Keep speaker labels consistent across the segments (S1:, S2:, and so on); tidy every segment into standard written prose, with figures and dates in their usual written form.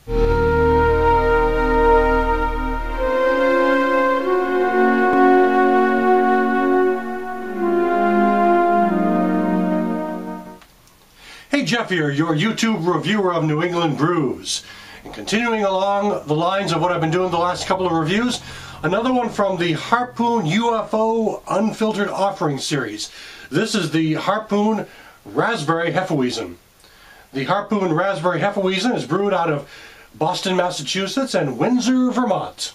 S1: Hey, Jeff here, your YouTube reviewer of New England brews. And continuing along the lines of what I've been doing the last couple of reviews, another one from the Harpoon UFO Unfiltered Offering Series. This is the Harpoon Raspberry Hefeweizen. The Harpoon Raspberry Hefeweizen is brewed out of Boston, Massachusetts and Windsor, Vermont.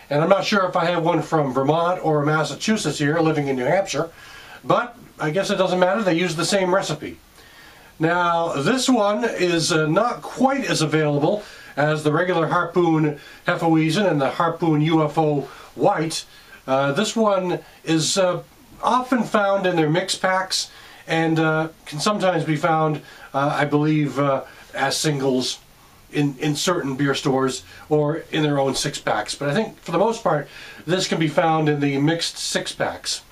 S1: And I'm not sure if I have one from Vermont or Massachusetts here, living in New Hampshire, but I guess it doesn't matter, they use the same recipe. Now, this one is not quite as available as the regular Harpoon Hefeweizen and the Harpoon UFO White. This one is often found in their mix packs and can sometimes be found, I believe, as singles in certain beer stores or in their own six packs. But I think, for the most part, this can be found in the mixed six packs.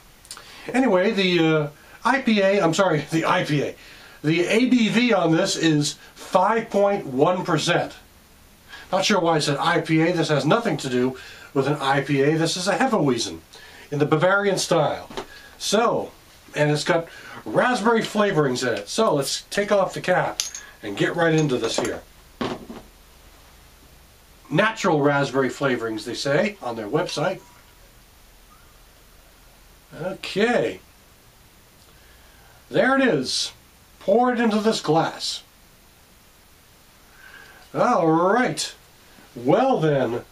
S1: Anyway, the IPA. The ABV on this is 5.1%. Not sure why I said IPA. This has nothing to do with an IPA. This is a Hefeweizen in the Bavarian style. So, and it's got raspberry flavorings in it. So let's take off the cap and get right into this here. Natural raspberry flavorings, they say on their website. Okay. There it is. Pour it into this glass. All right. Well then,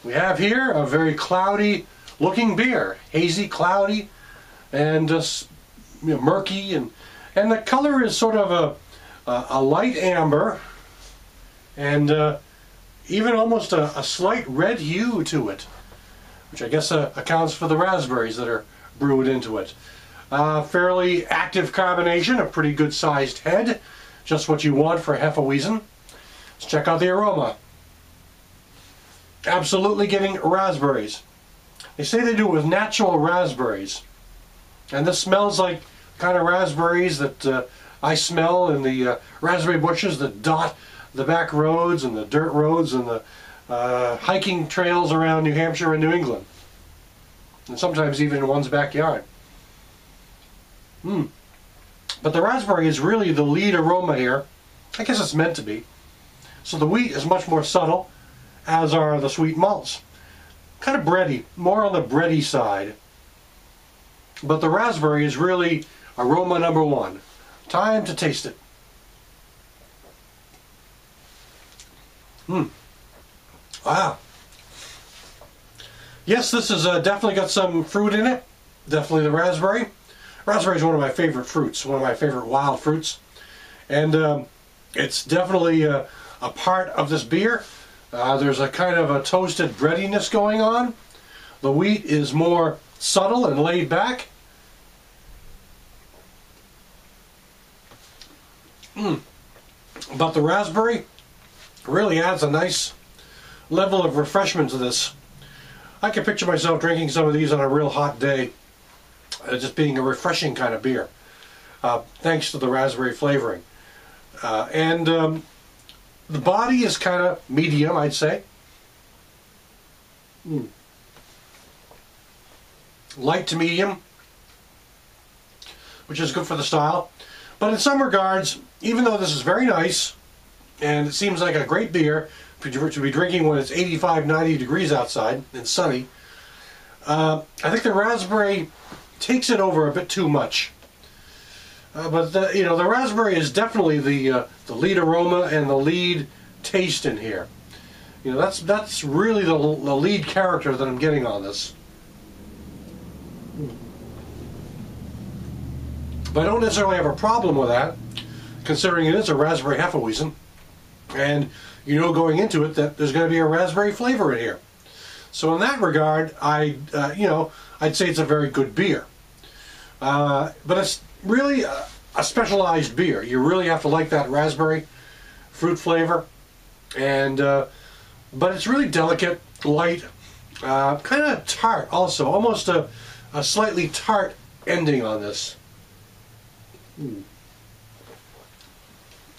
S1: we have here a very cloudy looking beer. Hazy, cloudy, and just murky, and the color is sort of a light amber, and even almost a slight red hue to it, which I guess accounts for the raspberries that are brewed into it. Fairly active carbonation, a pretty good sized head, just what you want for a Hefeweizen. Let's check out the aroma. Absolutely getting raspberries. They say they do it with natural raspberries, and this smells like kind of raspberries that I smell in the raspberry bushes that dot the back roads and the dirt roads and the hiking trails around New Hampshire and New England, and sometimes even in one's backyard. But the raspberry is really the lead aroma here. I guess it's meant to be. So the wheat is much more subtle, as are the sweet malts. Kind of bready, more on the bready side. But the raspberry is really aroma number one. Time to taste it. Wow. Yes, this has definitely got some fruit in it. Definitely the raspberry. Raspberry is one of my favorite fruits, one of my favorite wild fruits, and it's definitely a part of this beer. There's a kind of a toasted breadiness going on. The wheat is more subtle and laid back. But the raspberry really adds a nice level of refreshment to this. I can picture myself drinking some of these on a real hot day. Just being a refreshing kind of beer, thanks to the raspberry flavoring. And the body is kind of medium, I'd say. Light to medium, which is good for the style. But in some regards, even though this is very nice, and it seems like a great beer to be drinking when it's 85, 90 degrees outside and sunny, I think the raspberry takes it over a bit too much. But the raspberry is definitely the lead aroma and the lead taste in here. That's really the lead character that I'm getting on this. But I don't necessarily have a problem with that, considering it is a raspberry Hefeweizen, and going into it that there's going to be a raspberry flavor in here. So in that regard, I'd say it's a very good beer. But it's really a specialized beer. You really have to like that raspberry fruit flavor, and but it's really delicate, light, kind of tart also, almost a slightly tart ending on this.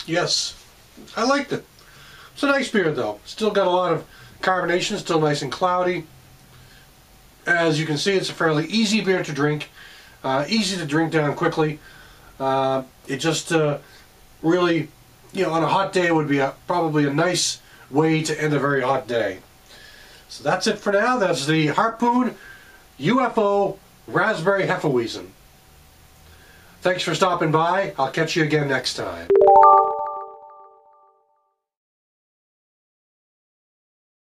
S1: Yes, I liked it. It's a nice beer though. Still got a lot of carbonation, still nice and cloudy. As you can see, it's a fairly easy beer to drink. Easy to drink down quickly. It just really, you know, on a hot day would be probably a nice way to end a very hot day. So that's it for now. That's the Harpoon UFO Raspberry Hefeweizen. Thanks for stopping by. I'll catch you again next time.